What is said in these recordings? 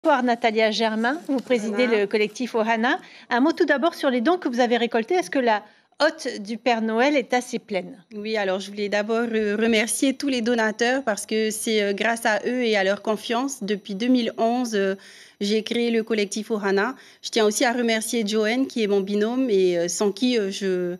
Bonsoir Natalia Germain, vous présidez le collectif Ohana. Un mot tout d'abord sur les dons que vous avez récoltés. Est-ce que la hotte du Père Noël est assez pleine? Oui, alors je voulais d'abord remercier tous les donateurs parce que c'est grâce à eux et à leur confiance. Depuis 2011, j'ai créé le collectif Ohana. Je tiens aussi à remercier Joanne qui est mon binôme et sans qui je ne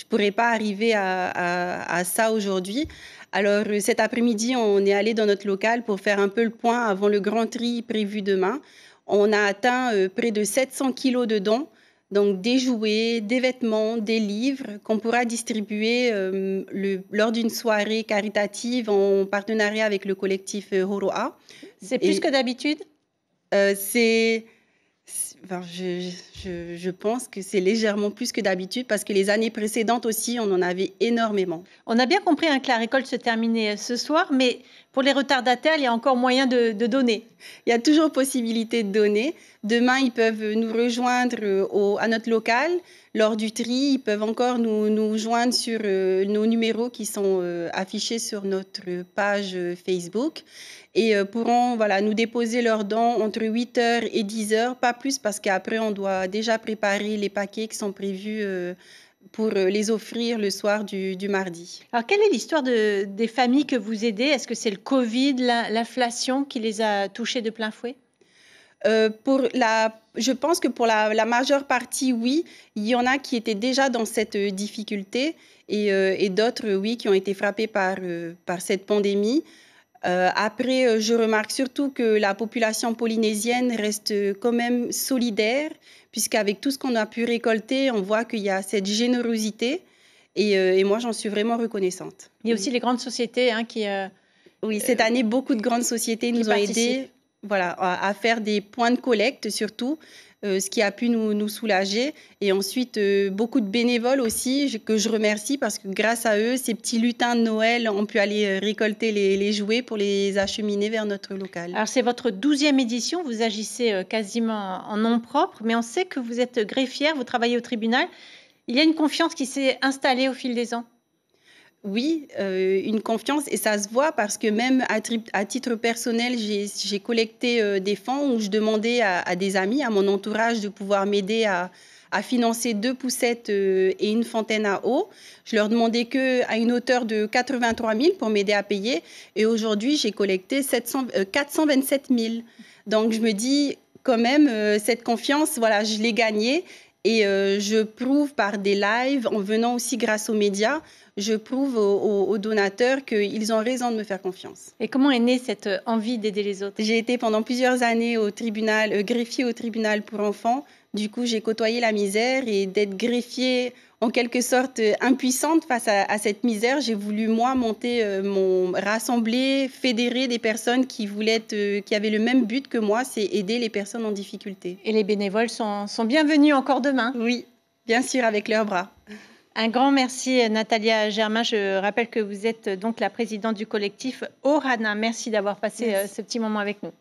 pourrais pas arriver à ça aujourd'hui. Alors cet après-midi, on est allé dans notre local pour faire un peu le point avant le grand tri prévu demain. On a atteint près de 700 kilos de dons. Donc des jouets, des vêtements, des livres qu'on pourra distribuer lors d'une soirée caritative en partenariat avec le collectif Horoa. C'est plus que d'habitude? C'est Enfin, je pense que c'est légèrement plus que d'habitude parce que les années précédentes aussi, on en avait énormément. On a bien compris que la récolte se terminait ce soir, mais pour les retardataires, il y a encore moyen de donner. Il y a toujours possibilité de donner. Demain, ils peuvent nous rejoindre à notre local lors du tri. Ils peuvent encore nous joindre sur nos numéros qui sont affichés sur notre page Facebook et pourront nous déposer leurs dons entre 8h et 10h, pas plus parce qu'après, on doit déjà préparer les paquets qui sont prévus pour les offrir le soir du mardi. Alors, quelle est l'histoire des familles que vous aidez? Est-ce que c'est le Covid, l'inflation qui les a touchés de plein fouet? Je pense que pour la majeure partie, oui. Il y en a qui étaient déjà dans cette difficulté et d'autres, oui, qui ont été frappés par cette pandémie. Après, je remarque surtout que la population polynésienne reste quand même solidaire, puisqu'avec tout ce qu'on a pu récolter, on voit qu'il y a cette générosité. Et moi, j'en suis vraiment reconnaissante. Il y a aussi les grandes sociétés qui... Oui, cette année, beaucoup de grandes sociétés nous ont aidés à faire des points de collecte surtout, ce qui a pu nous soulager. Et ensuite, beaucoup de bénévoles aussi, que je remercie parce que grâce à eux, ces petits lutins de Noël ont pu aller récolter les jouets pour les acheminer vers notre local. Alors, c'est votre 12e édition, vous agissez quasiment en nom propre, mais on sait que vous êtes greffière, vous travaillez au tribunal. Il y a une confiance qui s'est installée au fil des ans? Oui, une confiance et ça se voit parce que même à titre personnel, j'ai collecté des fonds où je demandais à des amis, à mon entourage de pouvoir m'aider à financer 2 poussettes et une fontaine à eau. Je leur demandais qu'à une hauteur de 83 000 pour m'aider à payer et aujourd'hui, j'ai collecté 427 000. Donc je me dis quand même, cette confiance, je l'ai gagnée. Et je prouve par des lives, en venant aussi grâce aux médias, je prouve aux donateurs qu'ils ont raison de me faire confiance. Et comment est née cette envie d'aider les autres? J'ai été pendant plusieurs années au tribunal, greffier au tribunal pour enfants. Du coup, j'ai côtoyé la misère et d'être greffier en quelque sorte impuissante face à cette misère, j'ai voulu, moi, rassembler, fédérer des personnes qui avaient le même but que moi, c'est aider les personnes en difficulté. Et les bénévoles sont bienvenus encore demain? Oui, bien sûr, avec leurs bras. Un grand merci, Natalia Germain. Je rappelle que vous êtes donc la présidente du collectif Ohana. Merci d'avoir passé ce petit moment avec nous.